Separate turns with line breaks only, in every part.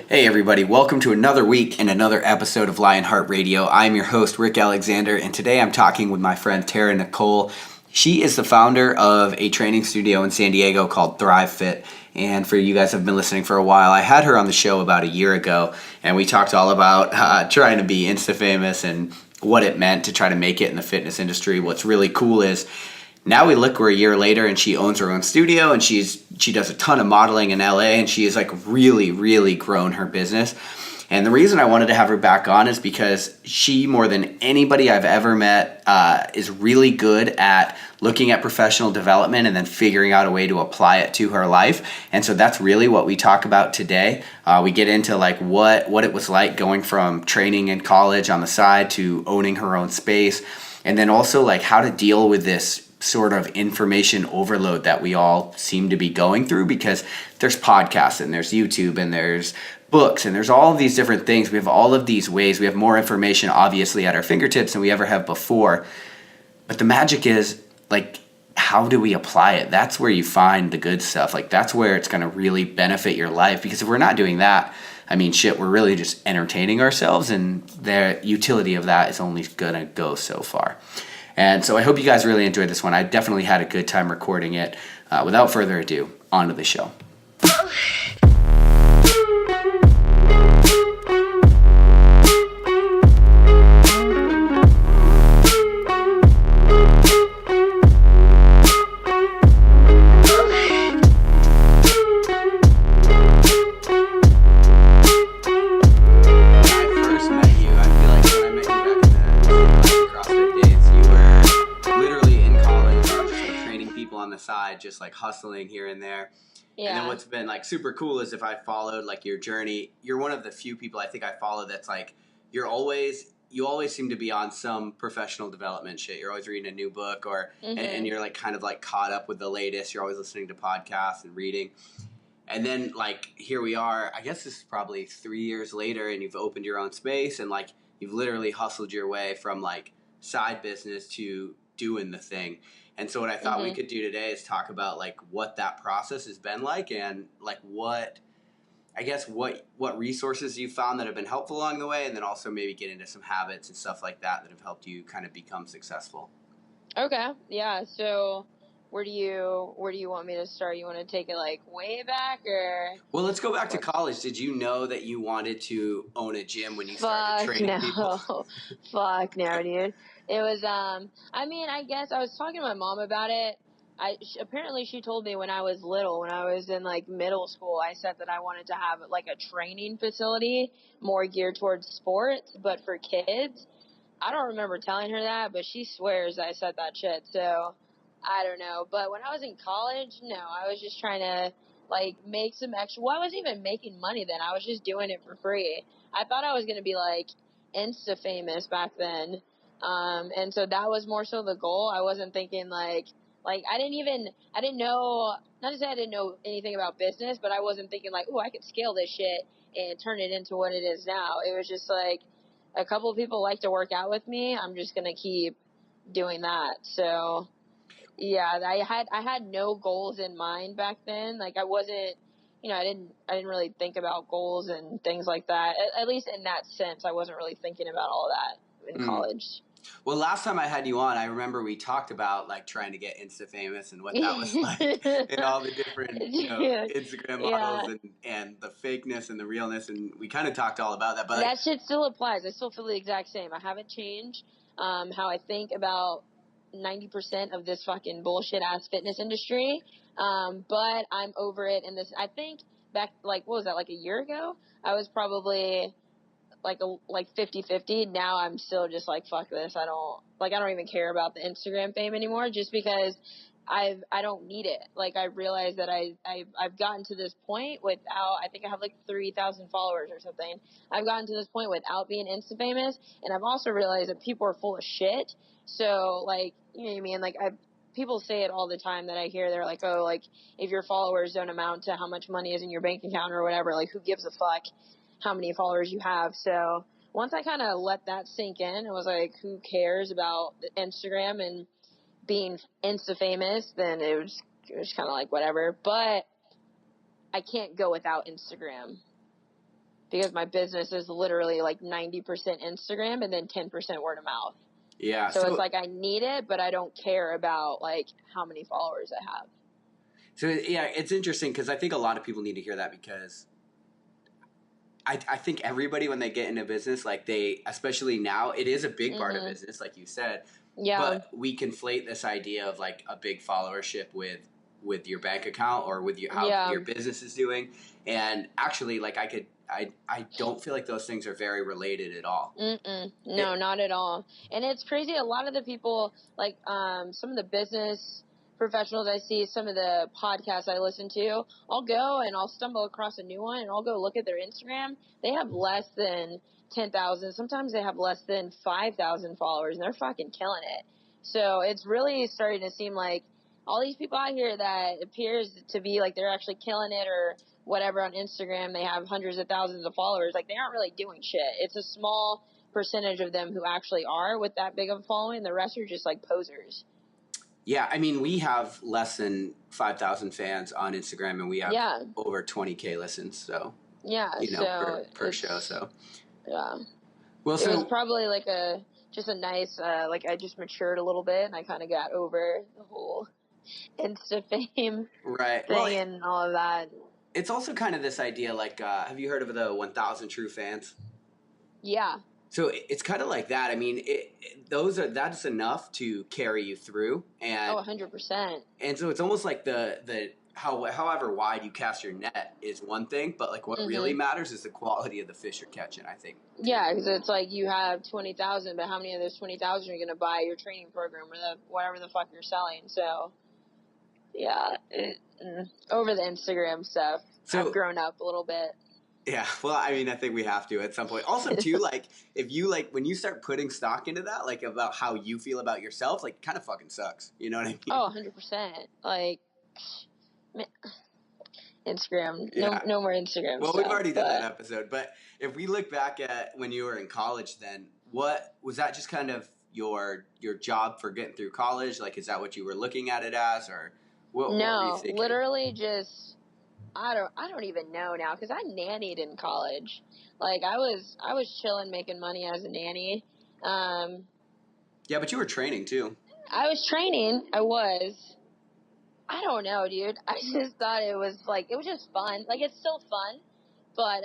Hey everybody, welcome to another week and another episode of Lineart Radio. I'm your host, Rick Alexander, and today I'm talking with my friend Tara Nicole. She is the founder of a training studio in San Diego called Thrive Fit. And for you guys who have been listening for a while, I had her on the show about a year ago, and we talked all about trying to be Insta-famous and what it meant to try to make it in the fitness industry. What's really cool is now we're a year later and she owns her own studio and she does a ton of modeling in LA and she has like really grown her business. And the reason I wanted to have her back on is because she, more than anybody I've ever met, is really good at looking at professional development and then figuring out a way to apply it to her life. And so that's really what we talk about today. We get into like what it was like going from training in college on the side to owning her own space. And then also like how to deal with this sort of information overload that we all seem to be going through, because there's podcasts and there's YouTube and there's books and there's all of these different things. We have all of these ways. We have more information obviously at our fingertips than we ever have before. But the magic is like, how do we apply it? That's where you find the good stuff. Like that's where it's going to really benefit your life, because if we're not doing that, I mean, shit, we're really just entertaining ourselves, and the utility of that is only going to go so far. And so I hope you guys really enjoyed this one. I definitely had a good time recording it. Without further ado, on to the show. Just like hustling here and there. Yeah. And then what's been like super cool is if I followed like your journey, you're one of the few people I think I follow that's like you always seem to be on some professional development shit. You're always reading a new book or and you're like kind of like caught up with the latest. You're always listening to podcasts and reading. And then like here we are, I guess this is probably 3 years later, and you've opened your own space and like you've literally hustled your way from like side business to doing the thing. And so what I thought we could do today is talk about like what that process has been like, and like what resources you found that have been helpful along the way, and then also maybe get into some habits and stuff like that have helped you kind of become successful.
Okay. Yeah. So where do you want me to start? You want to take it like way back, or?
Well, let's go back to college. Did you know that you wanted to own a gym when you started training people?
Fuck no, dude. It was, I mean, I guess I was talking to my mom about it. Apparently she told me when I was little, when I was in like middle school, I said that I wanted to have like a training facility more geared towards sports, but for kids. I don't remember telling her that, but she swears I said that shit, so I don't know. But when I was in college, no, I was just trying to like make some extra. Well, I wasn't even making money then. I was just doing it for free. I thought I was going to be like Insta famous back then. And so that was more so the goal. I wasn't thinking like I didn't know, not to say I didn't know anything about business, but I wasn't thinking like, ooh, I could scale this shit and turn it into what it is now. It was just like, a couple of people like to work out with me. I'm just going to keep doing that. So yeah, I had no goals in mind back then. Like I wasn't, I didn't really think about goals and things like that. At least in that sense, I wasn't really thinking about all that in college.
Well, last time I had you on, I remember we talked about like trying to get Insta famous and what that was like, and all the different Instagram models and the fakeness and the realness, and we kind of talked all about that. But
that shit still applies. I still feel the exact same. I haven't changed how I think about 90% of this fucking bullshit ass fitness industry. But I'm over it. And this, I think back, like, what was that, like a year ago? I was probably like 50-50. Now I'm still just like, fuck this. I don't even care about the Instagram fame anymore, just because I don't need it. Like I realized that I've gotten to this point without, I think I have like 3,000 followers or something. I've gotten to this point without being Insta famous. And I've also realized that people are full of shit. So like, you know what I mean? Like people say it all the time that I hear. They're like, oh, like if your followers don't amount to how much money is in your bank account or whatever, like who gives a fuck how many followers you have. So once I kind of let that sink in, it was like, who cares about Instagram and being Insta famous? Then it was kind of like whatever. But I can't go without Instagram. because my business is literally like 90% Instagram and then 10% word of mouth.
Yeah.
So it's like I need it, but I don't care about like how many followers I have.
So yeah, it's interesting because I think a lot of people need to hear that because I think everybody when they get into business, like especially now, it is a big part of business, like you said.
Yeah.
But we conflate this idea of like a big followership with your bank account or with how your business is doing. And actually, like I don't feel like those things are very related at all.
No, not at all. And it's crazy. A lot of the people, like some of the business professionals I see, some of the podcasts I listen to, I'll go and I'll stumble across a new one and I'll go look at their Instagram. They have less than 10,000. Sometimes they have less than 5,000 followers and they're fucking killing it. So it's really starting to seem like all these people out here that appears to be like they're actually killing it or whatever on Instagram, they have hundreds of thousands of followers, like they aren't really doing shit. It's a small percentage of them who actually are with that big of a following. The rest are just like posers.
Yeah, I mean, we have less than 5,000 fans on Instagram, and we have over 20K listens. So per show. So
well,
so
it was probably like just a nice like I just matured a little bit, and I kind of got over the whole Insta fame thing and all of that.
It's also kind of this idea, like, have you heard of the 1,000 True Fans?
Yeah.
So it's kind of like that. I mean, that's enough to carry you through, and
100%.
And so it's almost like however wide you cast your net is one thing, but like what really matters is the quality of the fish you're catching, I think.
Yeah, because it's like you have 20,000, but how many of those 20,000 are you going to buy your training program or whatever the fuck you're selling? So, yeah, over the Instagram stuff, I've grown up a little bit.
Yeah, well, I mean, I think we have to at some point. Also, too, like, if you, like, when you start putting stock into that, like, about how you feel about yourself, like, it kind of fucking sucks. You know what I mean?
Oh, 100%. Like, Instagram. No more Instagram
Well,
stuff.
we've already done that episode, but if we look back at when you were in college, then what was that just kind of your job for getting through college? Like, is that what you were looking at it as, or what were you thinking?
Literally just, I don't even know now, because I nannied in college. Like, I was chilling making money as a nanny.
Yeah, but you were training too.
I was training. I was. I don't know, dude. I just thought it was just fun. Like, it's still fun, but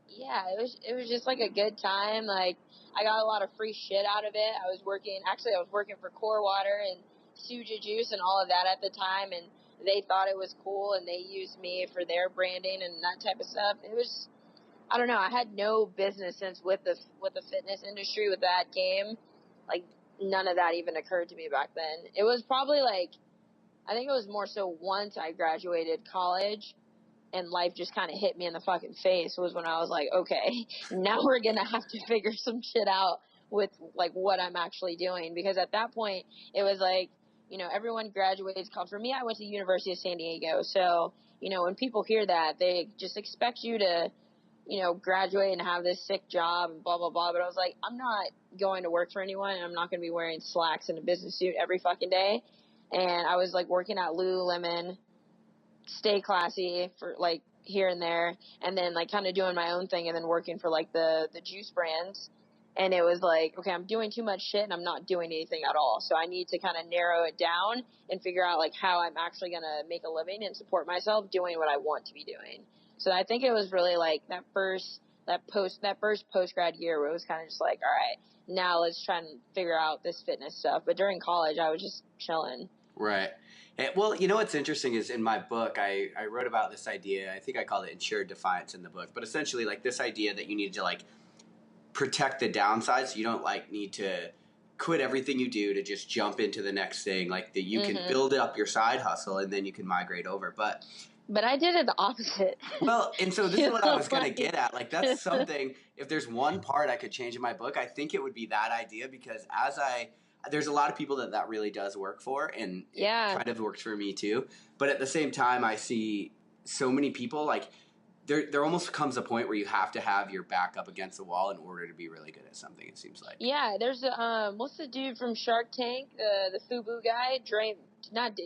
yeah, it was just like a good time. Like, I got a lot of free shit out of it. I was working for Core Water and Suja Juice and all of that at the time, and they thought it was cool, and they used me for their branding and that type of stuff. It was, I don't know. I had no business sense with the fitness industry with that game. Like, none of that even occurred to me back then. It was probably like, I think it was more so once I graduated college and life just kind of hit me in the fucking face was when I was like, okay, now we're going to have to figure some shit out with like what I'm actually doing. Because at that point it was like, everyone graduates college. For me, I went to the University of San Diego. So, when people hear that, they just expect you to, graduate and have this sick job and blah, blah, blah. But I was like, I'm not going to work for anyone, and I'm not going to be wearing slacks and a business suit every fucking day. And I was like working at Lululemon, stay classy for like here and there, and then like kind of doing my own thing, and then working for like the juice brands. And it was like, okay, I'm doing too much shit and I'm not doing anything at all. So I need to kind of narrow it down and figure out like how I'm actually going to make a living and support myself doing what I want to be doing. So I think it was really like that first post-grad year where it was kind of just like, all right, now let's try and figure out this fitness stuff. But during college, I was just chilling.
Right. Well, what's interesting is in my book, I wrote about this idea. I think I called it insured defiance in the book. But essentially, like this idea that you need to like protect the downsides. You don't like need to quit everything you do to just jump into the next thing. Like that you can build up your side hustle and then you can migrate over. But
I did it the opposite.
Well, and so this is what I was going to get at. Like, that's something, if there's one part I could change in my book, I think it would be that idea because there's a lot of people that really does work for, and it kind of works for me too. But at the same time, I see so many people, like, there almost comes a point where you have to have your back up against the wall in order to be really good at something, it seems like.
Yeah, there's what's the dude from Shark Tank, the FUBU guy,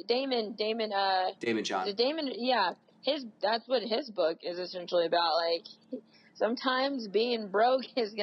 Damon
Damon John.
Yeah. that's what his book is essentially about. Like, sometimes being broke is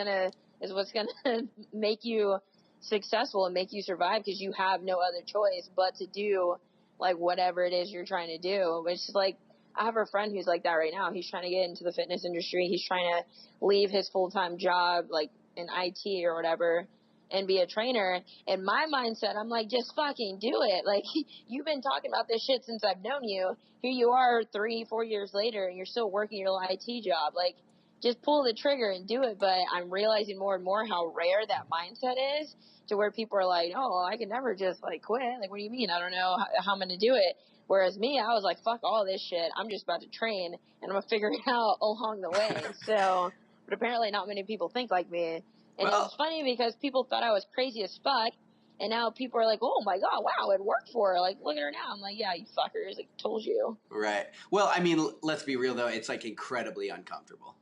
what's gonna make you successful and make you survive, because you have no other choice but to do like whatever it is you're trying to do. Which is like, I have a friend who's like that right now. He's trying to get into the fitness industry. He's trying to leave his full-time job, like in IT or whatever, and be a trainer. And my mindset, I'm like, just fucking do it. Like, you've been talking about this shit since I've known you. Here you are 3-4 years later and you're still working your little IT job. Like, just pull the trigger and do it. But I'm realizing more and more how rare that mindset is, to where people are like, oh, I can never just like quit. Like, what do you mean? I don't know how I'm going to do it. Whereas me, I was like, fuck all this shit. I'm just about to train and I'm going to figure it out along the way. So, but apparently not many people think like me. And it was
Well,
funny because people thought I was crazy as fuck. And now people are like, oh my God, wow, it worked for her. Like, look at her now. I'm like, yeah, you fuckers. Like, told you.
right. Well, I mean, let's be real though. It's like incredibly uncomfortable.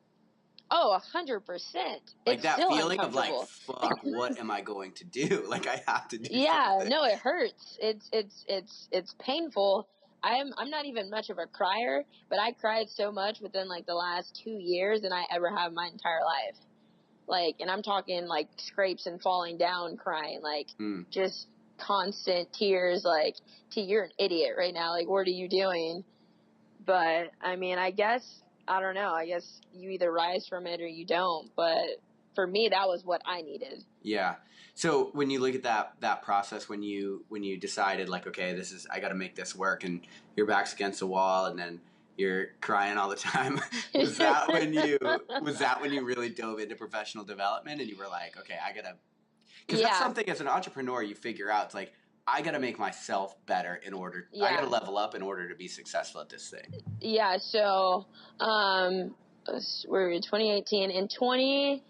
Oh, 100%.
Like
It's
that
still
feeling of like,
uncomfortable.
fuck, what am I going to do? Like I have to do
Yeah,
something.
no, it hurts. It's painful. I'm not even much of a crier, but I cried so much within like the last 2 years than I ever have my entire life. Like, and I'm talking like scrapes and falling down crying, like just constant tears, like, T, you're an idiot right now. Like, what are you doing? But I mean, I guess, I don't know. I guess you either rise from it or you don't. But for me, that was what I needed.
Yeah. So when you look at that process, when you decided like, okay, this is, I got to make this work, and your back's against the wall, and then you're crying all the time. Was that when you really dove into professional development, and you were like, okay, I gotta, because that's
Yeah.
something as an entrepreneur you figure out. It's like, I gotta make myself better I
Yeah.
gotta level up in order to be successful at this thing.
Yeah. So, we're in 2018. In 2015,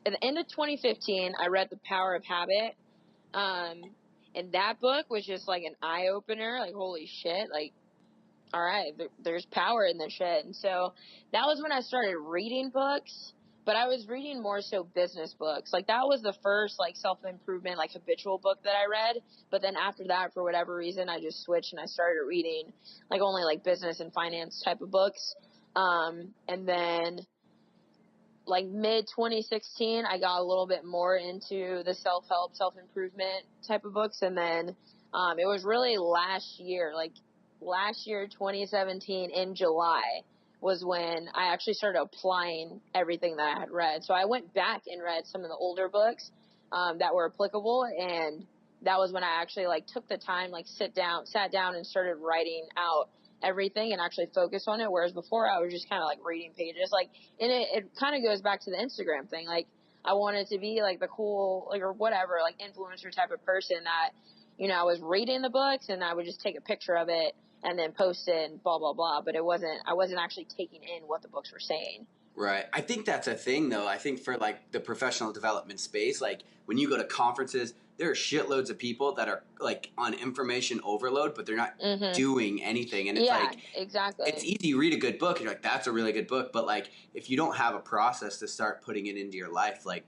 at the end of 2015, I read The Power of Habit. And that book was just like an eye opener. Like, holy shit. Like, all right, there's power in this shit. And so that was when I started reading books, but I was reading more so business books. Like, that was the first like self-improvement, like habitual book that I read. But then after that, for whatever reason, I just switched and I started reading like only like business and finance type of books. And then like mid 2016, I got a little bit more into the self-help, self-improvement type of books. And then, it was really last year, 2017 in July was when I actually started applying everything that I had read. So I went back and read some of the older books, that were applicable. And that was when I actually like took the time, like sat down and started writing out everything and actually focus on it. Whereas before I was just kind of like reading pages, like, and it kind of goes back to the Instagram thing. Like, I wanted to be like the cool, like, or whatever, like influencer type of person that, I was reading the books and I would just take a picture of it and then post it and blah, blah, blah. But I wasn't actually taking in what the books were saying.
Right. I think that's a thing, though. I think for like the professional development space, like when you go to conferences, there are shitloads of people that are like on information overload, but they're not doing anything. And it's
Yeah,
like,
exactly.
it's easy to read a good book and you're like, that's a really good book. But like, if you don't have a process to start putting it into your life, like,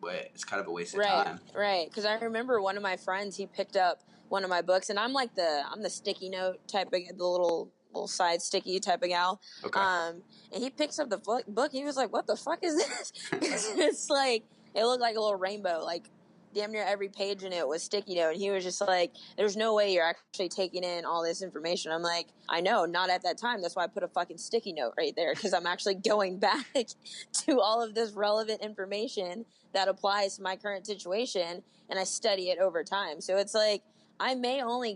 it's kind of a waste of time.
Right. Because I remember one of my friends, he picked up one of my books, and I'm the sticky note type of, the little side sticky type of gal.
Okay.
And he picks up the book. He was like, "What the fuck is this?" It's like, it looked like a little rainbow. Like, damn near every page in it was sticky note. And he was just like, there's no way you're actually taking in all this information. I'm like, I know, not at that time. That's why I put a fucking sticky note right there, because I'm actually going back to all of this relevant information that applies to my current situation, and I study it over time. So it's like, I may only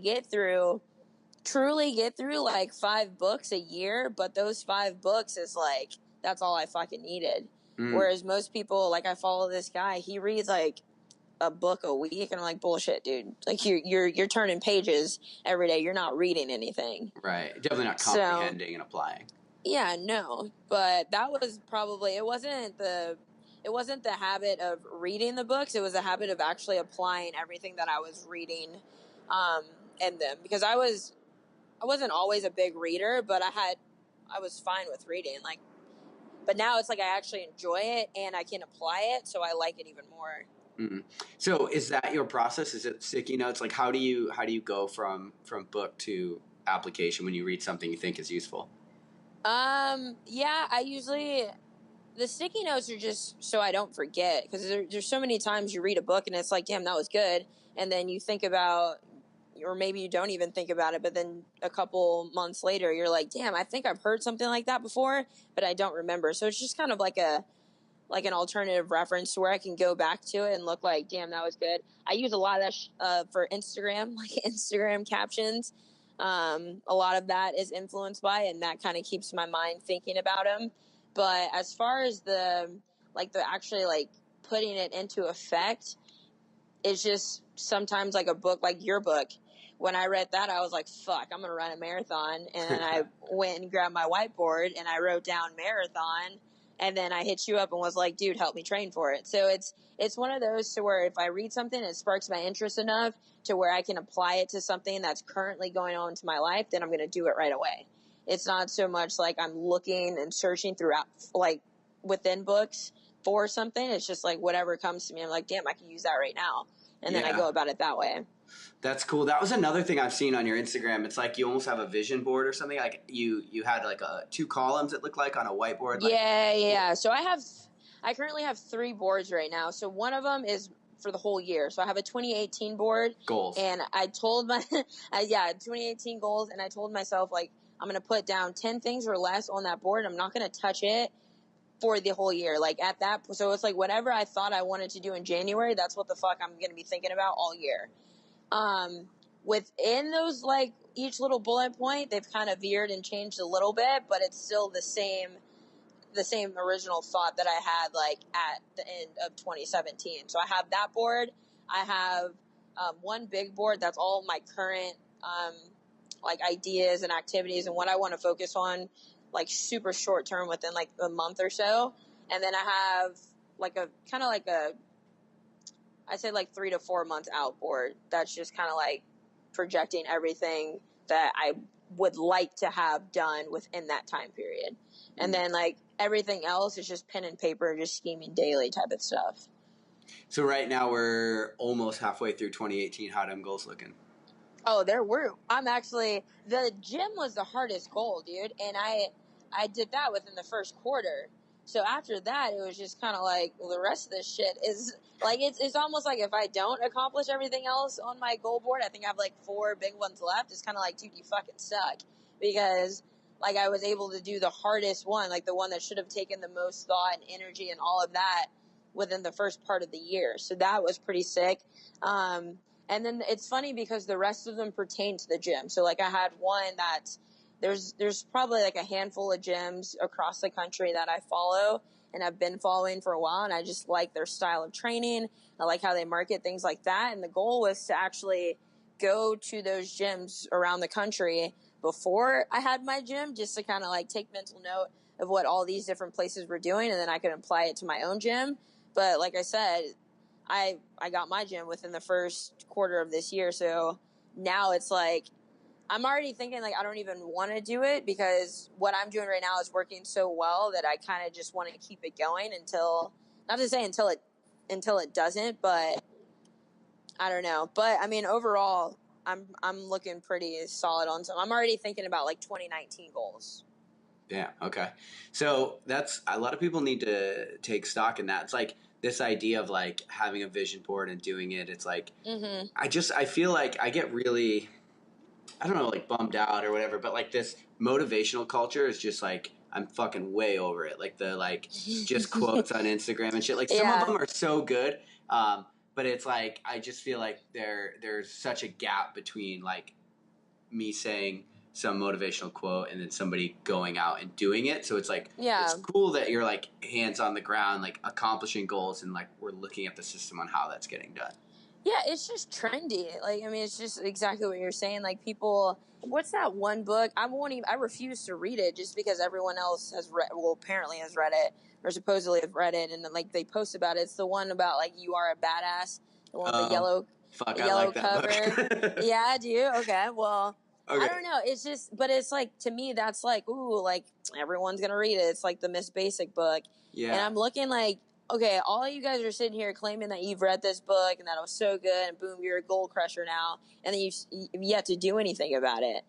truly get through like 5 books a year, but those 5 books is like, that's all I fucking needed. Whereas most people, like, I follow this guy, he reads like a book a week, and I'm like, bullshit, dude. Like, you're turning pages every day. You're not reading anything.
Right. Definitely not comprehending and applying.
Yeah, no. But that was probably, it wasn't the habit of reading the books. It was a habit of actually applying everything that I was reading, in them. Because I wasn't always a big reader, but I was fine with reading. Like, but now it's like I actually enjoy it and I can apply it, so I like it even more.
So is that your process? Is it sticky notes? Like, how do you go from book to application when you read something you think is useful?
Yeah, I usually, the sticky notes are just so I don't forget, because there's so many times you read a book and it's like, damn, that was good. And then you think about, or maybe you don't even think about it, but then a couple months later, you're like, damn, I think I've heard something like that before, but I don't remember. So it's just kind of like an alternative reference to where I can go back to it and look like, damn, that was good. I use a lot of that for Instagram, like Instagram captions. A lot of that is influenced by it, and that kind of keeps my mind thinking about them. But as far as the actually like putting it into effect, it's just sometimes like a book, like your book. When I read that, I was like, fuck, I'm going to run a marathon. And then I went and grabbed my whiteboard and I wrote down marathon. And then I hit you up and was like, dude, help me train for it. So it's one of those to where if I read something, it sparks my interest enough to where I can apply it to something that's currently going on to my life, then I'm going to do it right away. It's not so much like I'm looking and searching throughout, like within books for something. It's just like whatever comes to me, I'm like, damn, I can use that right now. And then I go about it that way.
That's cool. That was another thing I've seen on your Instagram. It's like you almost have a vision board or something. Like you had like two columns, it looked like, on a whiteboard. Like,
Yeah. So I currently have 3 boards right now. So one of them is for the whole year. So I have a 2018 board.
Goals.
And I told 2018 goals. And I told myself, like, I'm going to put down 10 things or less on that board. I'm not going to touch it for the whole year. Like at that, so it's like whatever I thought I wanted to do in January, that's what the fuck I'm going to be thinking about all year. Within those, like each little bullet point, they've kind of veered and changed a little bit, but it's still the same original thought that I had like at the end of 2017. So I have that board. I have one big board that's all my current like ideas and activities and what I want to focus on, like super short term within like a month or so. And then I have like a kind of like I'd say like 3 to 4 months out board. That's just kind of like projecting everything that I would like to have done within that time period. And then like everything else is just pen and paper, just scheming daily type of stuff.
So right now we're almost halfway through 2018. How them goals looking?
Oh, I'm actually, the gym was the hardest goal, dude. And I did that within the first quarter. So after that, it was just kind of like, well, the rest of this shit is like, it's almost like if I don't accomplish everything else on my goal board, I think I have like 4 big ones left. It's kind of like, dude, you fucking suck. Because like I was able to do the hardest one, like the one that should have taken the most thought and energy and all of that within the first part of the year. So that was pretty sick. And then it's funny because the rest of them pertain to the gym. So like I had one that there's probably like a handful of gyms across the country that I follow and I've been following for a while, and I just like their style of training. I like how they market, things like that. And the goal was to actually go to those gyms around the country before I had my gym, just to kind of like take mental note of what all these different places were doing, and then I could apply it to my own gym. But like I said, I got my gym within the first quarter of this year. So now it's like, I'm already thinking like, I don't even want to do it because what I'm doing right now is working so well that I kind of just want to keep it going until, not to say until it doesn't, but I don't know. But I mean, overall, I'm looking pretty solid on some. I'm already thinking about like 2019 goals.
Yeah. Okay. So that's, a lot of people need to take stock in that. It's like this idea of like having a vision board and doing it. It's like, I feel like I get really, I don't know, like bummed out or whatever, but like this motivational culture is just like, I'm fucking way over it. Like the, like just quotes on Instagram and shit. Like some of them are so good. But it's like, I just feel like there's such a gap between like me saying some motivational quote and then somebody going out and doing it. So it's like, it's cool that you're like hands on the ground, like accomplishing goals, and like we're looking at the system on how that's getting done.
Yeah, it's just trendy. Like, I mean, it's just exactly what you're saying. Like, people, what's that one book? I refuse to read it just because everyone else has apparently has read it or supposedly have read it, and then, like, they post about it. It's the one about, like, you are a badass, the one with the yellow
like
cover. Yeah, do you? Okay, well,
okay.
I don't know. It's just, but it's like, to me, that's like, ooh, like, everyone's gonna read it. It's like the Miss Basic book. Yeah. And I'm looking like, okay, all you guys are sitting here claiming that you've read this book and that it was so good, and boom, you're a goal crusher now, and then you've yet to do anything about it.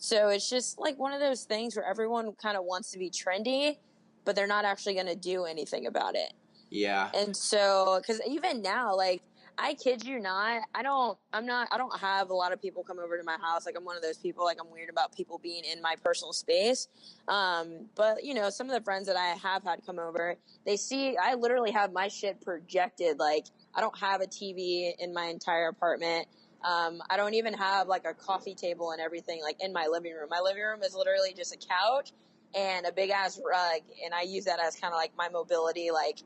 So it's just like one of those things where everyone kind of wants to be trendy, but they're not actually going to do anything about it.
Yeah.
And so, because even now, like, I kid you not, I don't have a lot of people come over to my house. Like, I'm one of those people, like, I'm weird about people being in my personal space. But, you know, some of the friends that I have had come over, I literally have my shit projected. Like, I don't have a TV in my entire apartment. I don't even have, like, a coffee table and everything, like, in my living room. My living room is literally just a couch and a big ass rug. And I use that as kind of like my mobility, like,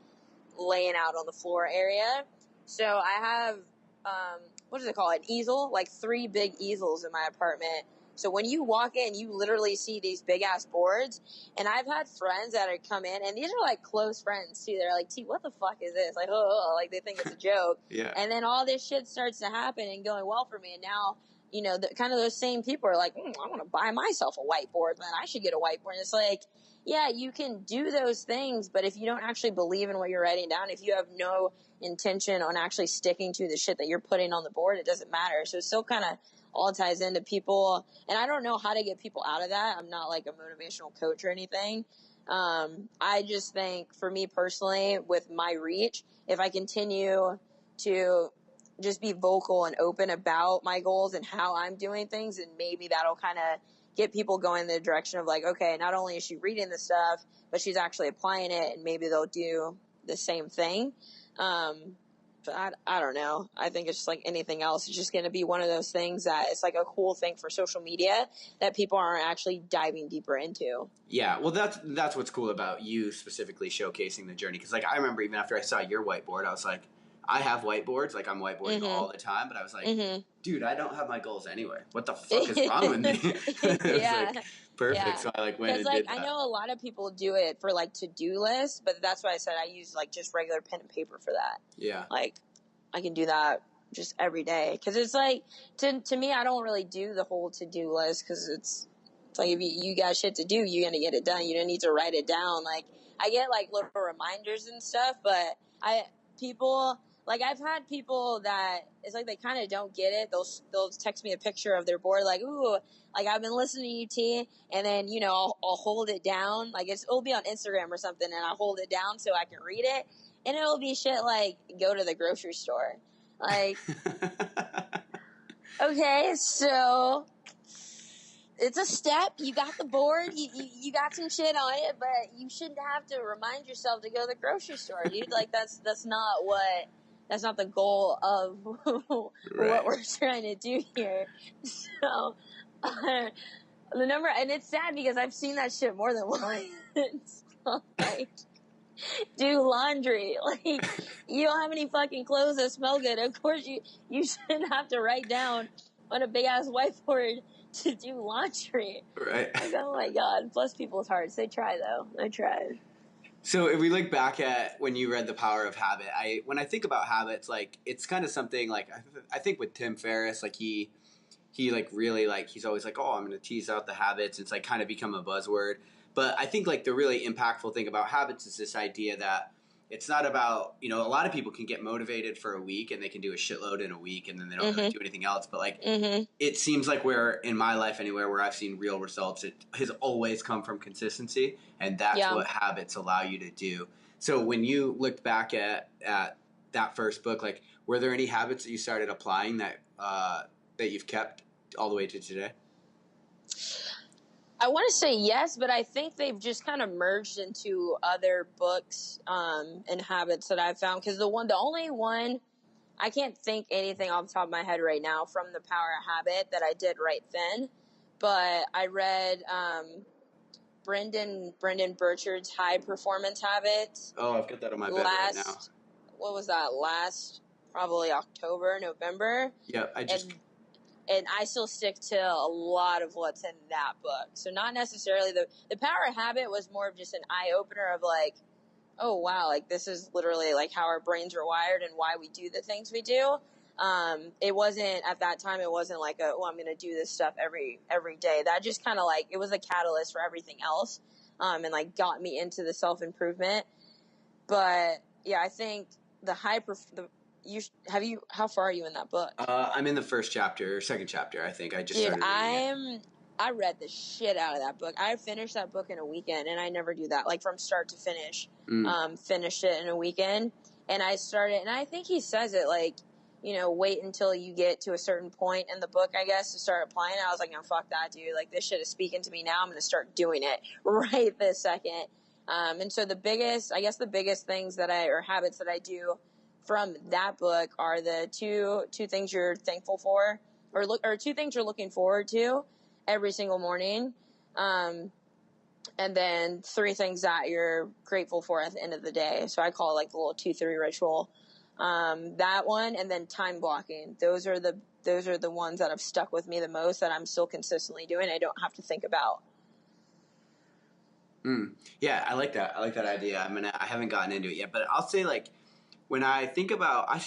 laying out on the floor area. So I have, what is it called? An easel, like 3 big easels in my apartment. So when you walk in, you literally see these big ass boards. And I've had friends that are come in, and these are like close friends too. They're like, T, what the fuck is this? Like, oh, like they think it's a joke.
Yeah.
And then all this shit starts to happen and going well for me. And now, you know, kind of those same people are like, I want to buy myself a whiteboard, man. I should get a whiteboard. And it's like, yeah, you can do those things, but if you don't actually believe in what you're writing down, if you have no intention on actually sticking to the shit that you're putting on the board, it doesn't matter. So it still kind of all ties into people. And I don't know how to get people out of that. I'm not like a motivational coach or anything. I just think for me personally, with my reach, if I continue to just be vocal and open about my goals and how I'm doing things, and maybe that'll kind of get people going in the direction of like, okay, not only is she reading the stuff, but she's actually applying it, and maybe they'll do the same thing. But I don't know. I think it's just like anything else. It's just going to be one of those things that it's like a cool thing for social media that people aren't actually diving deeper into.
Yeah, well, that's what's cool about you specifically showcasing the journey. Because like I remember even after I saw your whiteboard, I was like, I have whiteboards, like I'm whiteboarding all the time, but I was like, dude, I don't have my goals anyway. What the fuck is wrong with me? It was like perfect. Yeah. So I like went and
like,
did that.
I know a lot of people do it for like to-do lists, but that's why I said I use like just regular pen and paper for that.
Yeah.
Like I can do that just every day. Cause it's like, to me, I don't really do the whole to-do list cause it's like if you got shit to do, you're going to get it done. You don't need to write it down. Like I get like little reminders and stuff, but I've had people that it's like they kind of don't get it. They'll text me a picture of their board, like, ooh, like I've been listening to you, T, and then you know I'll hold it down, like it'll be on Instagram or something, and I'll hold it down so I can read it, and it'll be shit like go to the grocery store, like, okay, so it's a step. You got the board. You got some shit on it, but you shouldn't have to remind yourself to go to the grocery store, dude. Like that's not the goal of what we're trying to do here. So the number, and it's sad because I've seen that shit more than once. Like, do laundry. Like, you don't have any fucking clothes that smell good. Of course you shouldn't have to write down on a big ass whiteboard to do laundry.
Right.
Like, oh my God. Bless people's hearts. They try though. I tried.
So if we look back at when you read The Power of Habit, when I think about habits, like it's kind of something like I think with Tim Ferriss, like he like really like he's always like, oh, I'm going to tease out the habits. It's like kind of become a buzzword. But I think like the really impactful thing about habits is this idea that it's not about, you know, a lot of people can get motivated for a week and they can do a shitload in a week and then they don't really do anything else. But like it seems like where in my life anywhere where I've seen real results, it has always come from consistency. And that's what habits allow you to do. So when you looked back at that first book, like were there any habits that you started applying that you've kept all the way to today?
I want to say yes, but I think they've just kind of merged into other books and habits that I've found. Because the only one, I can't think anything off the top of my head right now from The Power of Habit that I did right then. But I read Brendan Burchard's High Performance Habits.
Oh, I've got that on my bed right now.
What was that? Last probably October, November.
Yeah,
And I still stick to a lot of what's in that book. So not necessarily the Power of Habit was more of just an eye opener of like, oh wow, like this is literally like how our brains are wired and why we do the things we do. It wasn't at that time. It wasn't like I'm going to do this stuff every day. That just kind of like it was a catalyst for everything else, and like got me into the self improvement. But yeah, I think how far are you in that book?
I'm in the first chapter or second chapter. I think I just started reading it.
I read the shit out of that book. I finished that book in a weekend, and I never do that. Like from start to finish, finished it in a weekend. And I started, and I think he says it like, wait until you get to a certain point in the book, I guess, to start applying it. I was like, no, fuck that, dude. Like, this shit is speaking to me now. I'm going to start doing it right this second. And so the biggest things or habits that I do from that book are the two things you're thankful for, or two things you're looking forward to every single morning. And then 3 things that you're grateful for at the end of the day. So I call it like the little 2-3 ritual. That one, and then time blocking. Those are the ones that have stuck with me the most, that I'm still consistently doing. I don't have to think about.
Yeah, I like that. I like that idea. I haven't gotten into it yet, but I'll say like, when I think about, I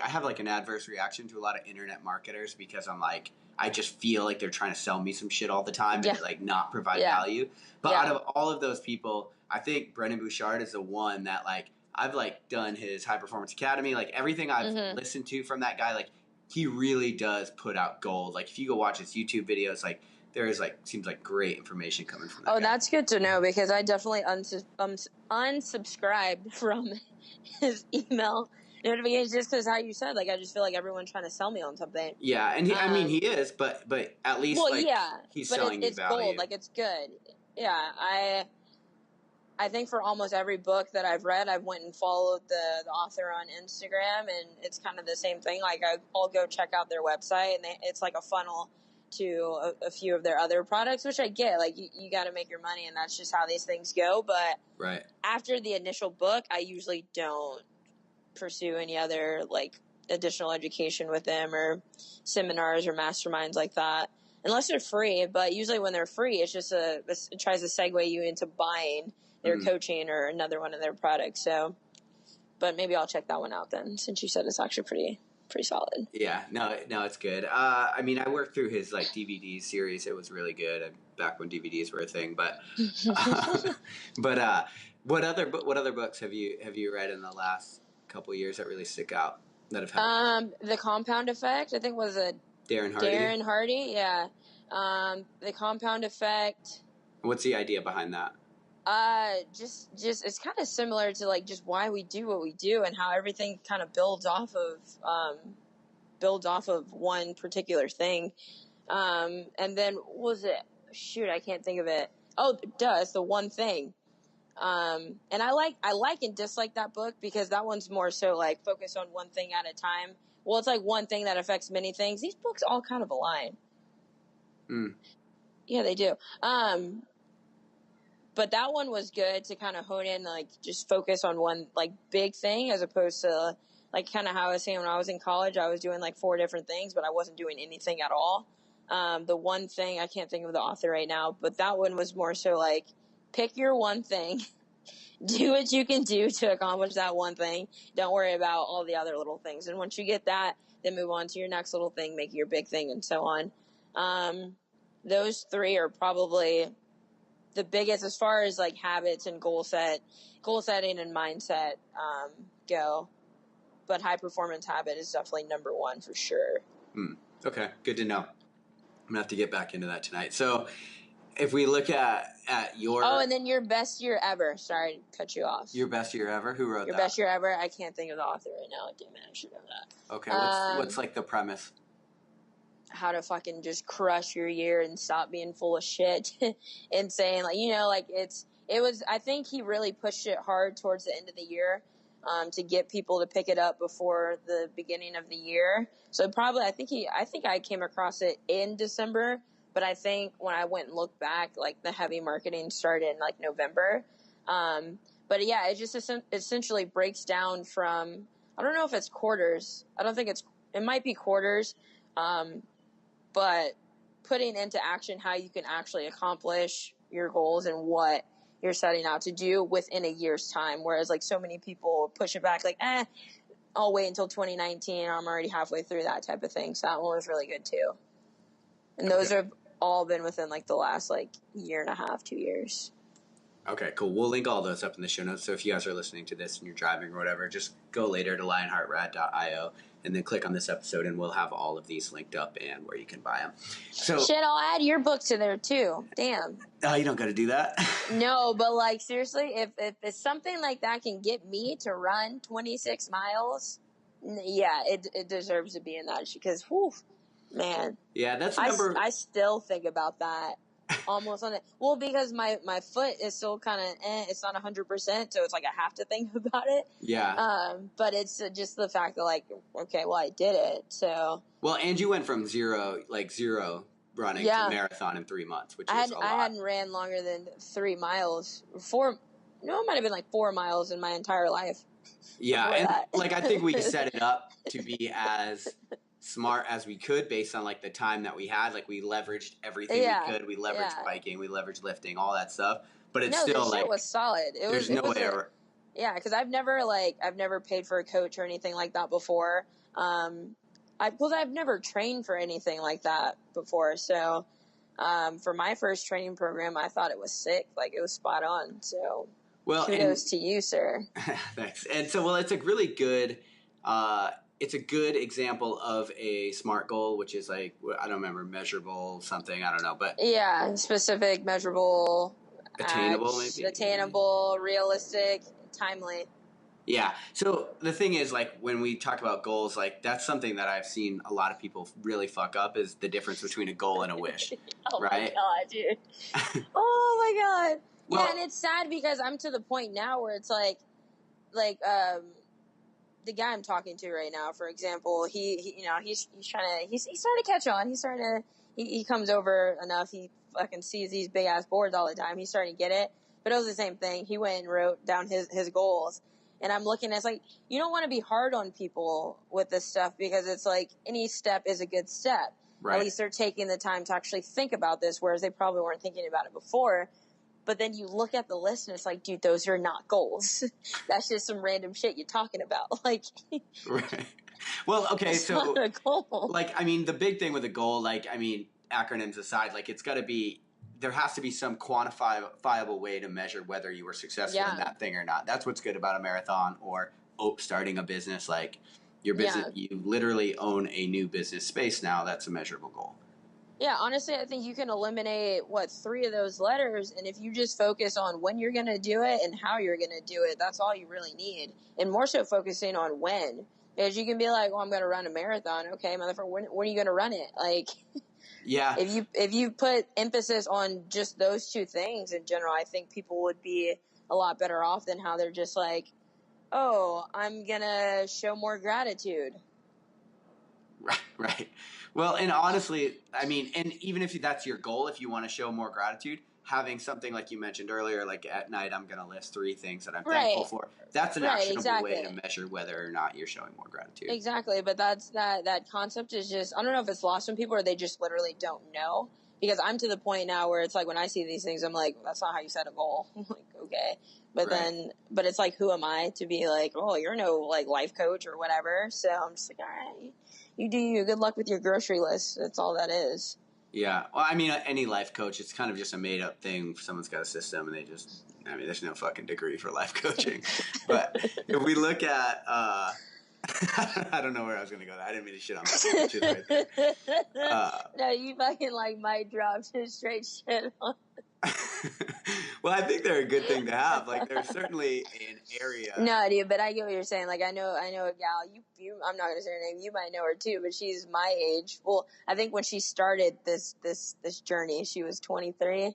have like an adverse reaction to a lot of internet marketers, because I'm like, I just feel like they're trying to sell me some shit all the time and like not provide value. But out of all of those people, I think Brendan Bouchard is the one that like, I've like done his High Performance Academy, like everything I've listened to from that guy, like he really does put out gold. Like if you go watch his YouTube videos, like there is like, seems like great information coming from that guy.
That's good to know, because I definitely unsubscribed from his email notifications, just because how you said, like, I just feel like everyone's trying to sell me on something.
Yeah, and he is, but at least he's selling you value.
Gold, like it's good. Yeah, I think for almost every book that I've read, I've went and followed the author on Instagram, and it's kind of the same thing. Like I'll go check out their website, and it's like a funnel to a few of their other products, which I get. Like you got to make your money, and that's just how these things go. But after the initial book, I usually don't pursue any other like additional education with them, or seminars or masterminds like that, unless they're free. But usually when they're free, it's just it tries to segue you into buying their coaching or another one of their products. So, but maybe I'll check that one out then, since you said it's actually pretty solid.
Yeah, no, it's good. I worked through his like DVD series. It was really good back when DVDs were a thing. But what other books have you read in the last couple of years that really stick out, that have helped?
The Compound Effect, I think, was a Darren Hardy. Yeah. The Compound Effect.
What's the idea behind that?
Just it's kind of similar to like just why we do what we do, and how everything kind of builds off of one particular thing. And then what was it? Shoot, I can't think of it. Oh, it's The One Thing. And I like and dislike that book, because that one's more so like focus on one thing at a time. Well, it's like one thing that affects many things. These books all kind of align. Yeah, they do. But that one was good to kind of hone in, like just focus on one like big thing, as opposed to like kind of how I was saying when I was in college, I was doing like 4 different things, but I wasn't doing anything at all. The One Thing, I can't think of the author right now, but that one was more so like pick your one thing, do what you can do to accomplish that one thing. Don't worry about all the other little things. And once you get that, then move on to your next little thing, make it your big thing, and so on. Those 3 are probably the biggest as far as like habits and goal setting and mindset go. But high performance habit is definitely number 1 for sure.
Okay, good to know. I'm gonna have to get back into that tonight. So if we look at your
and then your best year ever. Sorry to cut you off.
Your best year ever? Who wrote that?
Your best year ever? I can't think of the author right now. Damn it, I should know that.
Okay, what's like the premise?
How to fucking just crush your year and stop being full of shit and saying like, I think he really pushed it hard towards the end of the year, to get people to pick it up before the beginning of the year. So probably, I think I came across it in December, but I think when I went and looked back, like the heavy marketing started in like November. But yeah, it just essentially breaks down from, I don't know if it's quarters. I don't think it might be quarters. But putting into action how you can actually accomplish your goals and what you're setting out to do within a year's time. Whereas like so many people push it back, like, I'll wait until 2019. I'm already halfway through, that type of thing. So that one was really good too. And those have all been within like the last like year and a half, 2 years.
Okay, cool. We'll link all those up in the show notes. So if you guys are listening to this and you're driving or whatever, just go later to lionheartrad.io and then click on this episode, and we'll have all of these linked up and where you can buy them. So,
Shit, I'll add your book to there too. Damn.
oh, you don't got to do that.
No, but like seriously, if it's something like that can get me to run 26 miles, yeah, it deserves to be in that because, whew, man.
Yeah, that's the
I
number.
still think about that almost on it. Well, because my foot is still kind of, it's not 100%, so it's like I have to think about it.
Yeah.
But it's just the fact that like, okay, well, I did it, so.
Well, and you went from zero running to marathon in 3 months, which is a lot.
I hadn't ran longer than 3 miles. It might have been like 4 miles in my entire life.
Yeah, and like I think we set it up to be as smart as we could based on like the time that we had. Like we leveraged everything we could. We leveraged biking, we leveraged lifting, all that stuff. But it's still like
it was solid.
There's no way.
Yeah, because I've never paid for a coach or anything like that before. I've never trained for anything like that before. So, for my first training program, I thought it was sick. Like it was spot on. So, kudos to you, sir.
Thanks. And so, well, it's a really good, it's a good example of a SMART goal, which is like, I don't remember, measurable something. I don't know, but
yeah, specific, measurable,
attainable, maybe
attainable, realistic, timely.
Yeah. So the thing is, like, when we talk about goals, like, that's something that I've seen a lot of people really fuck up is the difference between a goal and a wish.
My God, dude. Oh, my God.
Well,
yeah, and it's sad because I'm to the point now where it's like, the guy I'm talking to right now, for example, he's starting to catch on. He comes over enough. He fucking sees these big ass boards all the time. He's starting to get it. But it was the same thing. He went and wrote down his goals. And I'm looking at it's like, you don't want to be hard on people with this stuff because it's like any step is a good step.
Right.
At least they're taking the time to actually think about this, whereas they probably weren't thinking about it before. But then you look at the list and it's like, dude, those are not goals. That's just some random shit you're talking about. Like,
right. Well, okay,
it's
so
not a goal.
Like, I mean, the big thing with a goal, like, I mean, acronyms aside, like, it's got to be, there has to be some quantifiable way to measure whether you were successful in that thing or not. That's what's good about a marathon or starting a business. Like, your business, you literally own a new business space now. That's a measurable goal.
Yeah, honestly, I think you can eliminate, 3 of those letters, and if you just focus on when you're going to do it and how you're going to do it, that's all you really need. And more so focusing on when. Because you can be like, I'm going to run a marathon. Okay, motherfucker, when are you going to run it? Like,
yeah.
If you put emphasis on just those 2 things in general, I think people would be a lot better off than how they're just like, oh, I'm going to show more gratitude.
Right. Well, and honestly, I mean, and even if that's your goal, if you want to show more gratitude, having something like you mentioned earlier, like at night, I'm going to list 3 things that I'm thankful for. That's an actionable way to measure whether or not you're showing more gratitude.
Exactly. But that concept is just, I don't know if it's lost on people or they just literally don't know. Because I'm to the point now where it's like when I see these things, I'm like, that's not how you set a goal. I'm like, okay. But but it's like, who am I to be like, oh, you're no like life coach or whatever. So I'm just like, all right, you do you. Good luck with your grocery list. That's all that is.
Yeah. Well, I mean, any life coach, it's kind of just a made up thing. Someone's got a system and there's no fucking degree for life coaching. But if we look at, I don't know where I was going to go. I didn't mean to shit on my right there.
No, you fucking like mic dropped just straight shit on.
Well, I think they're a good thing to have. Like, there's certainly an area.
No, dude, but I get what you're saying. Like, I know a gal. I'm not gonna say her name. You might know her too, but she's my age. Well, I think when she started this journey, she was 23.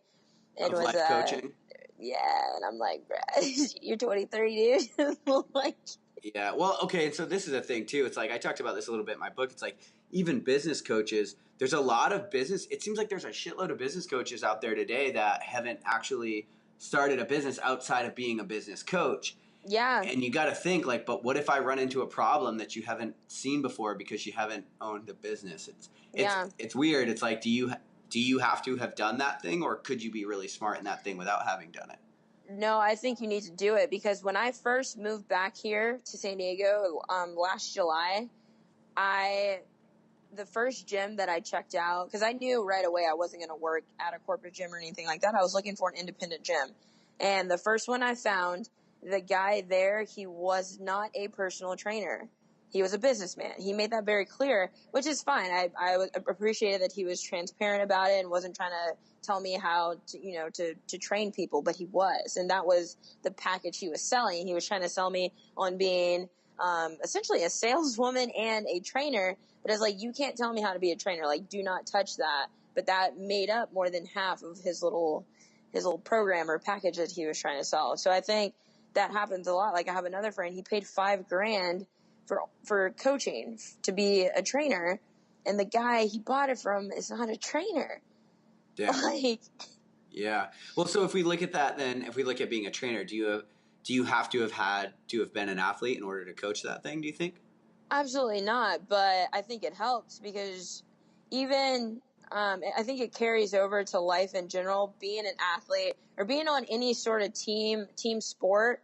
It was
life coaching.
Yeah, and I'm like, bruh, you're 23, dude. Like.
Yeah, well, okay, and so this is a thing, too. It's like, I talked about this a little bit in my book. It's like, even business coaches, there's a lot of it seems like there's a shitload of business coaches out there today that haven't actually started a business outside of being a business coach.
Yeah.
And you got to think, like, but what if I run into a problem that you haven't seen before because you haven't owned a business? It's weird. It's like, do you have to have done that thing, or could you be really smart in that thing without having done it?
No, I think you need to do it because when I first moved back here to San Diego last July, the first gym that I checked out, because I knew right away I wasn't going to work at a corporate gym or anything like that. I was looking for an independent gym. And the first one I found, the guy there, he was not a personal trainer. He was a businessman. He made that very clear, which is fine. I appreciated that he was transparent about it and wasn't trying to tell me how to train people, but he was. And that was the package he was selling. He was trying to sell me on being essentially a saleswoman and a trainer, but it's like, you can't tell me how to be a trainer. Like, do not touch that. But that made up more than half of his little program or package that he was trying to sell. So I think that happens a lot. Like, I have another friend, he paid $5,000 for coaching to be a trainer, and the guy he bought it from is not a trainer.
Yeah.
Like,
yeah. Well, so if we look at that, then if we look at being a trainer, do you have to have been an athlete in order to coach that thing, do you think?
absolutely not. But I think it helps because even I think it carries over to life in general. Being an athlete or being on any sort of team sport,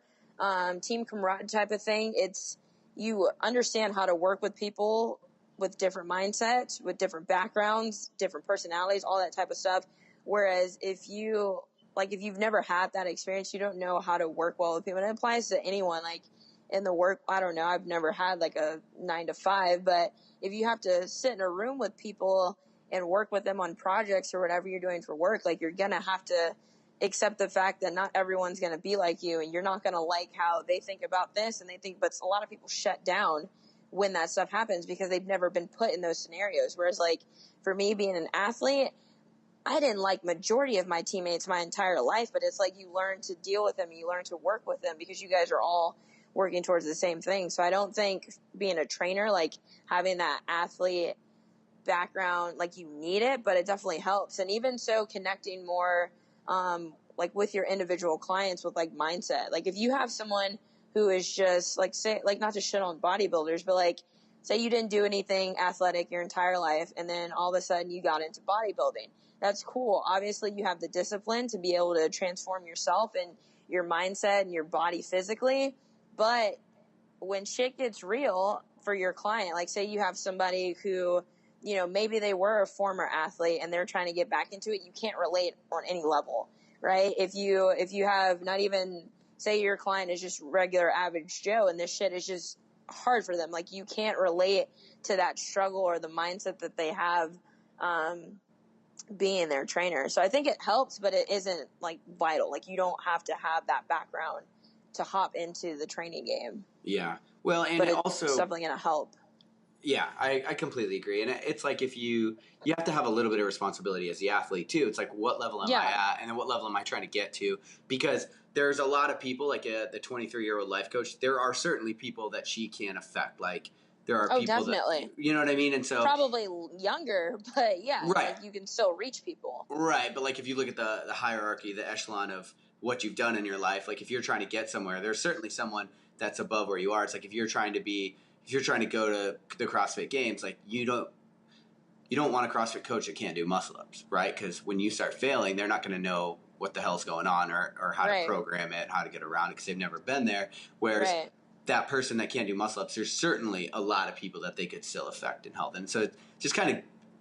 team camaraderie type of thing, it's you understand how to work with people with different mindsets, with different backgrounds, different personalities, all that type of stuff. Whereas if you've never had that experience, you don't know how to work well with people. And it applies to anyone. Like, in the work, I don't know, I've never had like a 9 to 5, but if you have to sit in a room with people and work with them on projects or whatever you're doing for work, like, you're going to have to accept the fact that not everyone's going to be like you, and you're not going to like how they think about this and they think, but a lot of people shut down when that stuff happens because they've never been put in those scenarios. Whereas, like, for me being an athlete, I didn't like majority of my teammates my entire life, but it's like you learn to deal with them, you learn to work with them because you guys are all working towards the same thing. So I don't think being a trainer, like having that athlete background, like you need it, but it definitely helps. And even so, connecting more, like with your individual clients with like mindset. Like, if you have someone who is just like, say, like, not to shit on bodybuilders, but like, say you didn't do anything athletic your entire life and then all of a sudden you got into bodybuilding. That's cool. Obviously you have the discipline to be able to transform yourself and your mindset and your body physically. But when shit gets real for your client, like, say you have somebody who, maybe they were a former athlete and they're trying to get back into it, you can't relate on any level, right? If you have not even, say your client is just regular average Joe and this shit is just hard for them, like, you can't relate to that struggle or the mindset that they have being their trainer. So I think it helps, but it isn't like vital. Like, you don't have to have that background to hop into the training game.
Yeah. Well, and
but
it
it's
also
definitely going to help.
Yeah, I completely agree. And it's like, if you have to have a little bit of responsibility as the athlete too. It's like, what level am I at, and then what level am I trying to get to? Because there's a lot of people, like the 23-year-old life coach, there are certainly people that she can affect. Like, there are people
definitely.
that, you know what I mean? And so
probably younger, but yeah,
right.
like, you can still reach people.
Right, but like, if you look at the hierarchy, the echelon of what you've done in your life, like, if you're trying to get somewhere, there's certainly someone that's above where you are. It's like, if you're trying to go to the CrossFit Games, like, you don't want a CrossFit coach that can't do muscle ups, right? Because when you start failing, they're not going to know what the hell's going on or how to program it, how to get around it, because they've never been there. Whereas that person that can't do muscle ups, there's certainly a lot of people that they could still affect and help. And so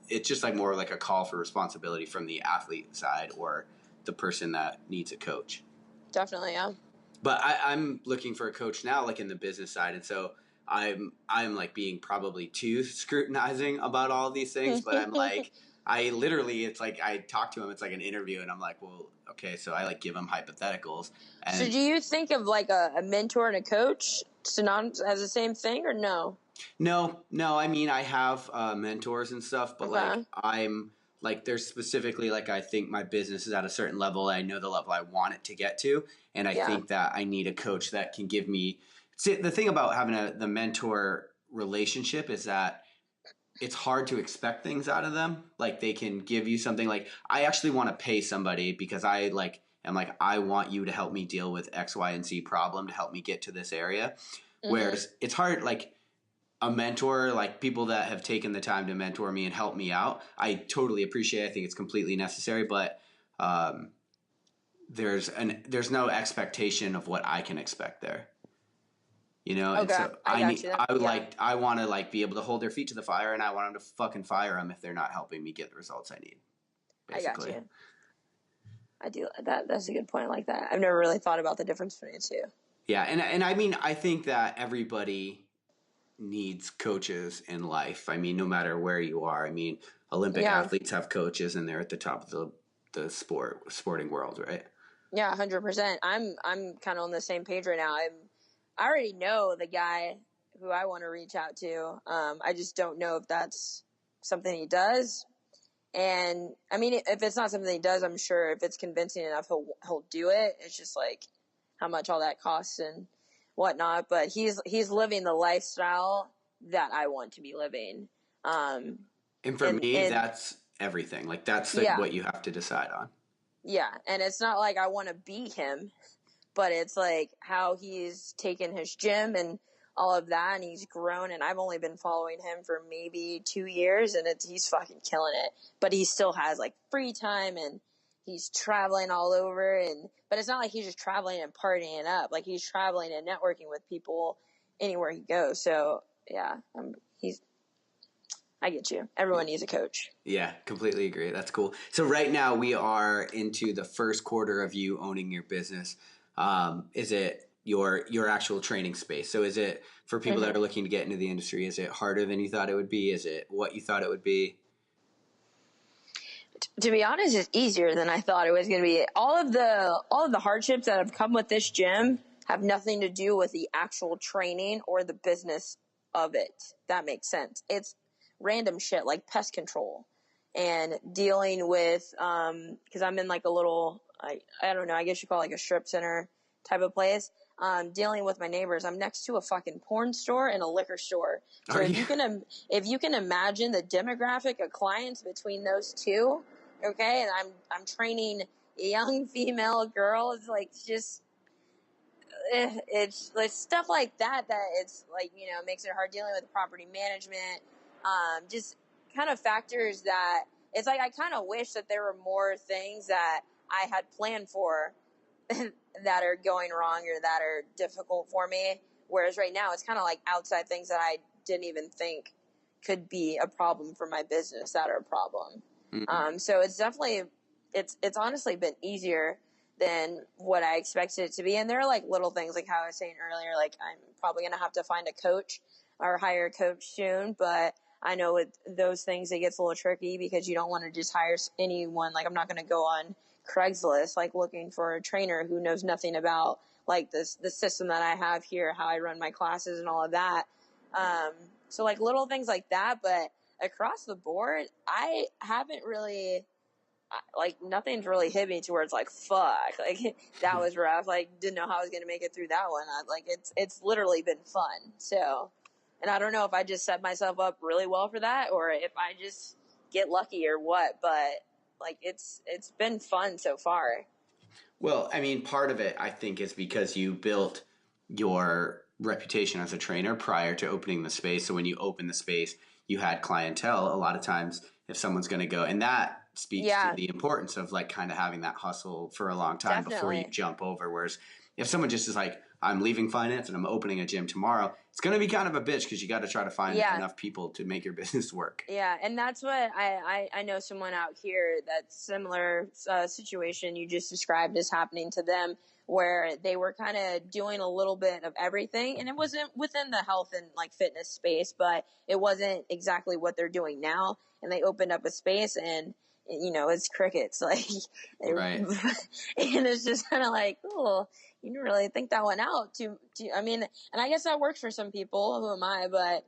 it's just like more like a call for responsibility from the athlete side or the person that needs a coach.
Definitely, yeah.
But I'm looking for a coach now, like in the business side, and so I'm like being probably too scrutinizing about all of these things. But I'm like, it's like I talk to him, it's like an interview, and I'm like, well, okay, so I like give him hypotheticals. And
so do you think of like a mentor and a coach synonymous as the same thing, or no?
No. I mean, I have mentors and stuff, but like, I'm like, there's specifically, like, I think my business is at a certain level. I know the level I want it to get to, and I think that I need a coach that can give me. See, the thing about having the mentor relationship is that it's hard to expect things out of them. Like, they can give you something. Like, I actually want to pay somebody because I want you to help me deal with X, Y, and Z problem to help me get to this area. Whereas it's hard, like, a mentor, like people that have taken the time to mentor me and help me out, I totally appreciate it. I think it's completely necessary, but there's no expectation of what I can expect there. You know, and so I want to like be able to hold their feet to the fire, and I want them to fucking fire them if they're not helping me get the results I need. Basically.
I do that. That's a good point. I like that. I've never really thought about the difference between the two.
Yeah, and I mean, I think that everybody needs coaches in life. I mean, no matter where you are. I mean, Olympic
Yeah.
athletes have coaches, and they're at the top of the sporting world, right?
Yeah, 100%. I'm kind of on the same page right now. I already know the guy who I want to reach out to. I just don't know if that's something he does. And I mean, if it's not something he does, I'm sure if it's convincing enough, he'll do it. It's just like how much all that costs and whatnot. But he's living the lifestyle that I want to be living.
And for me,
And
that's everything. Like that's
yeah,
what you have to decide on.
yeah. And it's not like I want to be him, but it's like how he's taken his gym and all of that, and he's grown, and I've only been following him for maybe 2 years, and he's fucking killing it. But he still has like free time, and he's traveling all over, but it's not like he's just traveling and partying it up. Like he's traveling and networking with people anywhere he goes. So yeah, I get you. Everyone needs a coach.
Yeah, completely agree. That's cool. So right now we are into the first quarter of you owning your business. Is it your actual training space? So is it for people that are looking to get into the industry? Is it harder than you thought it would be? Is it what you thought it would be?
To be honest, it's easier than I thought it was going to be. All of the hardships that have come with this gym have nothing to do with the actual training or the business of it. That makes sense. It's random shit like pest control and dealing with, cause I'm in like a little, I don't know, I guess you call it like a strip center type of place. Dealing with my neighbors. I'm next to a fucking porn store and a liquor store. So
Are
if
you?
if you can imagine the demographic of clients between those two, okay, and I'm training a young female girl. It's like just it's like stuff like that it's like, you know, makes it hard dealing with property management. Just kind of factors that it's like I kind of wish that there were more things that I had planned for that are going wrong or that are difficult for me. Whereas right now it's kind of like outside things that I didn't even think could be a problem for my business that are a problem. So it's definitely, it's honestly been easier than what I expected it to be. And there are like little things like how I was saying earlier, like I'm probably going to have to find a coach or hire a coach soon, but I know with those things, it gets a little tricky because you don't want to just hire anyone. Like I'm not going to go on Craigslist, like looking for a trainer who knows nothing about like the system that I have here, how I run my classes and all of that. So like little things like that, but across the board, I haven't really, like nothing's really hit me to where it's like, fuck, like that was rough. Like didn't know how I was going to make it through that one. Like it's literally been fun. So, and I don't know if I just set myself up really well for that or if I just get lucky or what, but like it's been fun so far.
Well, I mean, part of it, I think, is because you built your reputation as a trainer prior to opening the space. So when you open the space, you had clientele. A lot of times, if someone's going to go, and that speaks to
Yeah,
the importance of like kind of having that hustle for a long time before you
definitely.
jump over. Whereas if someone just is like, I'm leaving finance and I'm opening a gym tomorrow, it's going to be kind of a bitch because you got to try to find
Yeah.
enough people to make your business work.
Yeah, and that's what I know someone out here that's similar situation you just described is happening to them where they were kind of doing a little bit of everything and it wasn't within the health and like fitness space, but it wasn't exactly what they're doing now. And they opened up a space and you know, it's crickets, like,
Right.
and it's just kind of like, oh, you didn't really think that one out I mean, and I guess that works for some people, who am I, but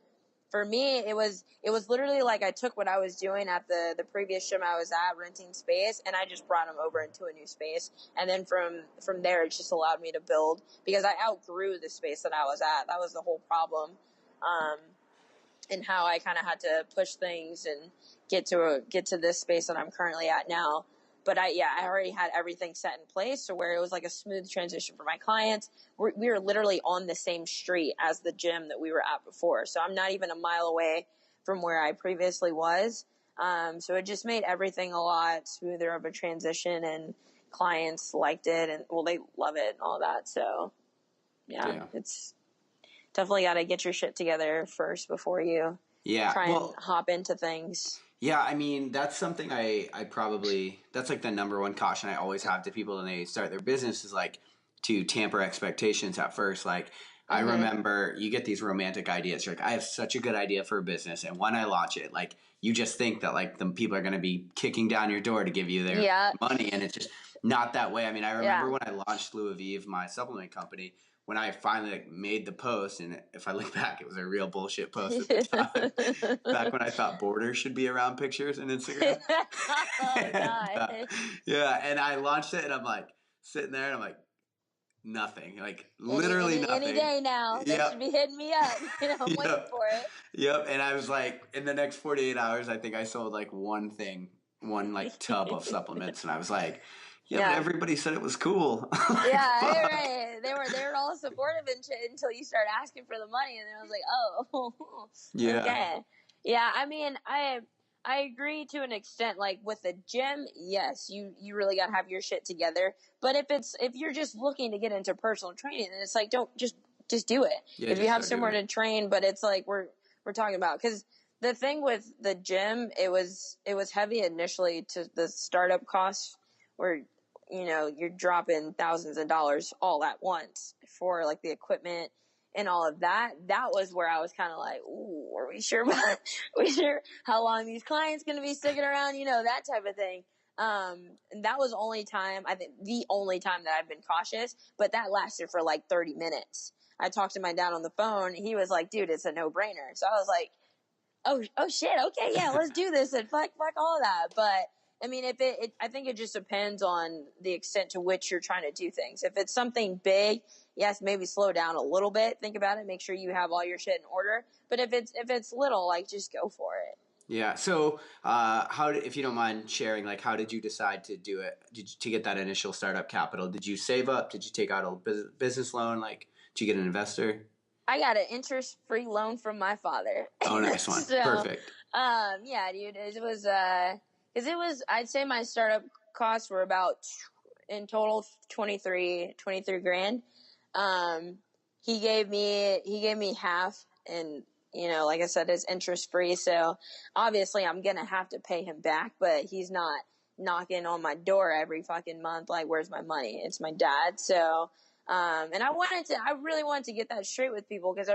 for me, it was literally like I took what I was doing at the previous gym I was at, renting space, and I just brought them over into a new space. And then from there, it just allowed me to build because I outgrew the space that I was at. That was the whole problem, and how I kind of had to push things and get to this space that I'm currently at now. But I already had everything set in place to where it was like a smooth transition for my clients. We were literally on the same street as the gym that we were at before. So I'm not even a mile away from where I previously was. So it just made everything a lot smoother of a transition and clients liked it and well, they love it and all that. So yeah. It's definitely got to get your shit together first before you
Yeah.
try and
Well,
hop into things.
Yeah, I mean, that's something I probably, that's like the number one caution I always have to people when they start their business is like to tamper expectations at first. Like, I
Mhm.
remember you get these romantic ideas. You're like, I have such a good idea for a business. And when I launch it, like, you just think that like the people are going to be kicking down your door to give you their
Yeah.
money. And it's just not that way. I mean, I remember
Yeah.
when I launched Slew of Eve, my supplement company, when I finally like made the post, and if I look back, it was a real bullshit post at the time. Back when I thought borders should be around pictures in Instagram.
Oh
and,
God.
yeah, and I launched it, and I'm like sitting there, and I'm like nothing, like
Any
literally
any any
nothing.
day now, they should be
Yep,
hitting me up. I'm waiting
yep,
for it.
yep. And I was like, in the next 48 hours, I think I sold like one thing, one like tub of supplements, and I was like, yeah, but
Yeah.
everybody said it was cool. Like,
Yeah,
fuck.
right. They were all supportive until you start asking for the money, and then I was like, oh,
Yeah,
okay. Yeah, I mean, I agree to an extent. Like with the gym, yes, you really got to have your shit together. But if you're just looking to get into personal training, then it's like don't just do it.
yeah,
If you
just
have
start doing
somewhere
it.
to train, but it's like we're talking about because the thing with the gym, it was heavy initially to the startup costs where you're dropping thousands of dollars all at once for like the equipment and all of that. That was where I was kind of like, ooh, are we sure about, we sure how long these clients going to be sticking around? That type of thing. And that was only time, I think the only time that I've been cautious, but that lasted for like 30 minutes. I talked to my dad on the phone. He was like, dude, it's a no brainer. So I was like, oh shit. Okay. Yeah. Let's do this and fuck all that. But I mean, if I think it just depends on the extent to which you're trying to do things. If it's something big, yes, maybe slow down a little bit. Think about it. Make sure you have all your shit in order. But if it's little, like just go for it.
Yeah. So, if you don't mind sharing, like, how did you decide to do it? To get that initial startup capital? Did you save up? Did you take out a business loan? Like, did you get an investor?
I got an interest-free loan from my father.
Oh, nice one.
So,
Perfect.
yeah, dude, cause it was, I'd say my startup costs were about in total 23 grand. Um, he gave me half and, like I said, it's interest-free. So obviously I'm going to have to pay him back, but he's not knocking on my door every fucking month. Like, where's my money? It's my dad. So, and I really wanted to get that straight with people because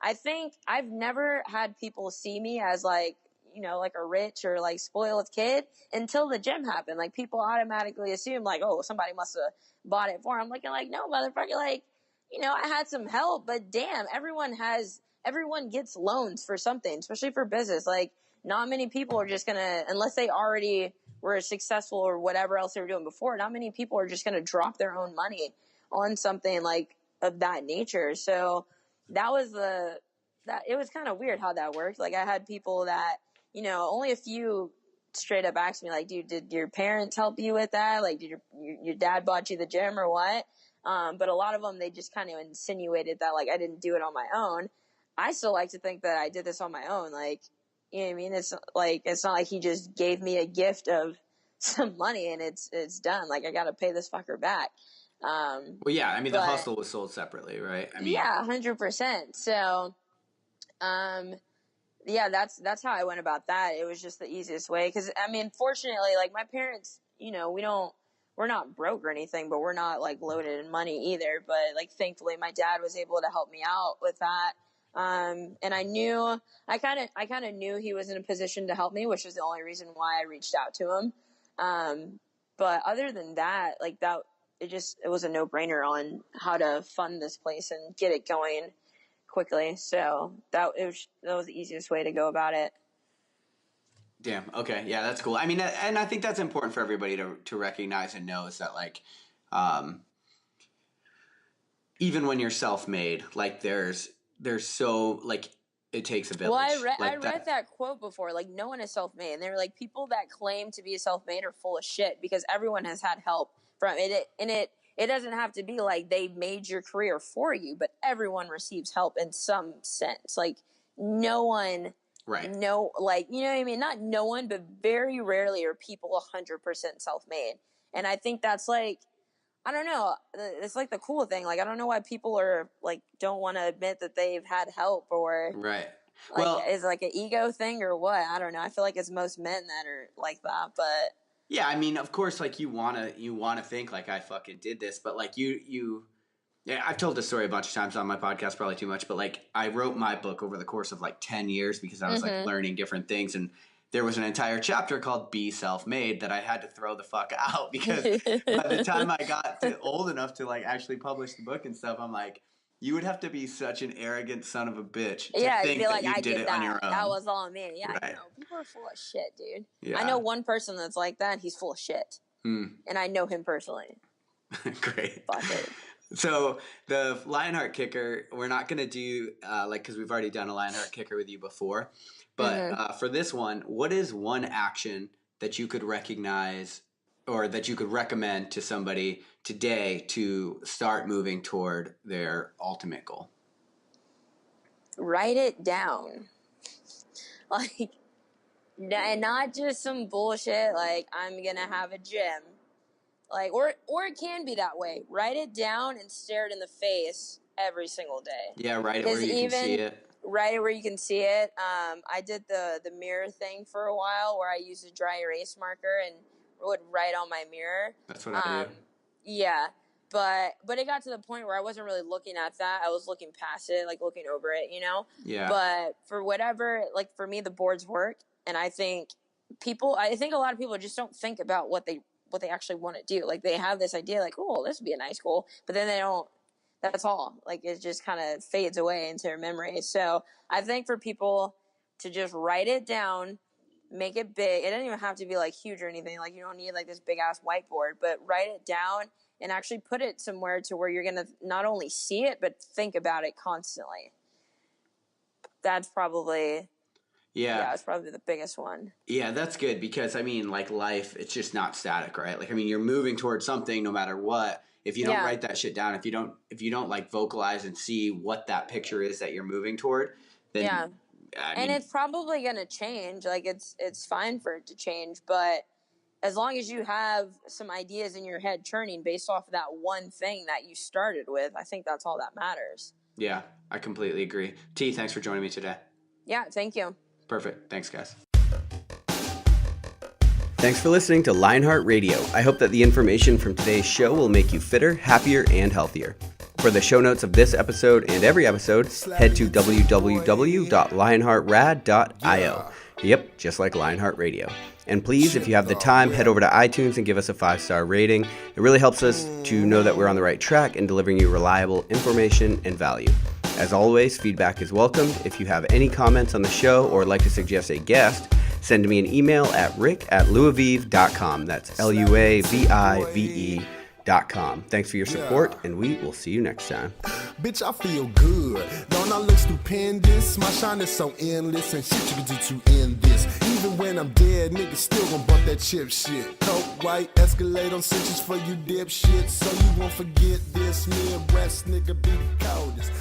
I think I've never had people see me as like, like a rich or like spoiled kid until the gym happened. Like people automatically assume like, oh, somebody must have bought it for him. Looking like, no, motherfucker, like, I had some help, but damn, everyone gets loans for something, especially for business. Like not many people are just gonna, unless they already were successful or whatever else they were doing before, not many people are just gonna drop their own money on something like of that nature. So that was that it was kind of weird how that worked. Like I had people that, only a few straight up asked me like, dude, did your parents help you with that? Like, did your dad bought you the gym or what? But a lot of them, they just kind of insinuated that like I didn't do it on my own. I still like to think that I did this on my own. Like, you know what I mean? It's not like he just gave me a gift of some money and it's done. Like I got to pay this fucker back.
Well, yeah. I mean, the
But
hustle was sold separately, right? I mean,
yeah, 100%. So, um, yeah, that's how I went about that. It was just the easiest way. Cause I mean, fortunately, like my parents, we're not broke or anything, but we're not like loaded in money either. But like, thankfully my dad was able to help me out with that. And I kind of knew he was in a position to help me, which was the only reason why I reached out to him. Um, but other than that, like that, it was a no brainer on how to fund this place and get it going quickly. So that was the easiest way to go about it.
damn. Okay. Yeah, that's cool. I mean, and I think that's important for everybody to recognize and know is that like, um, even when you're self-made, like there's so like it takes a
Well, I
village
read I
like
read
that.
that quote before. Like, no one is self-made, and they were like, people that claim to be self-made are full of shit because everyone has had help from it. And it doesn't have to be like they made your career for you, but everyone receives help in some sense. Like, no one,
Right.
no, like you know what I mean? Not no one, but very rarely are people 100% self-made. And I think that's like I don't know. It's like the cool thing. Like I don't know why people are like don't want to admit that they've had help or
Right.
Like,
Well,
is it like an ego thing or what? I don't know. I feel like it's most men that are like that, but
yeah, I mean, of course, like you wanna think like I fucking did this, but like yeah, I've told this story a bunch of times on my podcast, probably too much, but like I wrote my book over the course of like 10 years because I was like learning different things, and there was an entire chapter called Be Self-Made that I had to throw the fuck out because by the time I got to old enough to like actually publish the book and stuff, I'm like, you would have to be such an arrogant son of a bitch to
yeah, to
think
be
that
like,
you
I
did
did
it on
that.
your
That
own.
was all me. Yeah,
Right.
people are full of shit, dude.
Yeah.
I know one person that's like that. He's full of shit, and I know him personally.
Great.
Fuck it.
So the Lionheart kicker, we're not going to do because we've already done a Lionheart kicker with you before, but for this one, what is one action that you could recognize or that you could recommend to somebody today to start moving toward their ultimate goal?
Write it down, like, and not just some bullshit. Like, I'm gonna have a gym. Like, or it can be that way. Write it down and stare it in the face every single day.
Yeah, write it where you can see it.
Write it where you can see it. I did the mirror thing for a while where I used a dry erase marker and would write on my mirror.
That's what I do.
Yeah, but it got to the point where I wasn't really looking at that. I was looking past it, like looking over it, you know?
Yeah.
But for whatever, like for me, the boards work. And I think a lot of people just don't think about what they actually want to do. Like they have this idea like, oh, this would be a nice goal, but then they don't, that's all. Like it just kind of fades away into their memory. So I think for people to just write it down, make it big. It doesn't even have to be like huge or anything. Like you don't need like this big ass whiteboard, but write it down and actually put it somewhere to where you're going to not only see it, but think about it constantly. That's probably... Yeah, it's probably the biggest one.
Yeah, that's good because, I mean, like life, it's just not static, right? Like, I mean, you're moving towards something no matter what. If you don't write that shit down, if you don't like vocalize and see what that picture is that you're moving toward, then
and it's probably going to change. Like it's fine for it to change, but as long as you have some ideas in your head churning based off of that one thing that you started with, I think that's all that matters.
Yeah, I completely agree. T, thanks for joining me today.
Yeah, thank you.
Perfect. Thanks, guys. Thanks for listening to Lineart Radio. I hope that the information from today's show will make you fitter, happier, and healthier. For the show notes of this episode and every episode, head to www.lionheartrad.io. Yep, just like Lineart Radio. And please, if you have the time, head over to iTunes and give us a 5-star rating. It really helps us to know that we're on the right track and delivering you reliable information and value. As always, feedback is welcomed. If you have any comments on the show or would like to suggest a guest, send me an email at rick@luavive.com. That's LUAVIVE.com. Thanks for your support, and we will see you next time.
Bitch, I feel good. Don't I look stupendous? My shine is so endless, and shit you can do to end this. Even when I'm dead, niggas still gon' bump that chip shit. Coke, white, Escalade on cinches for you dipshit. So you won't forget this. Midwest nigga be the coldest.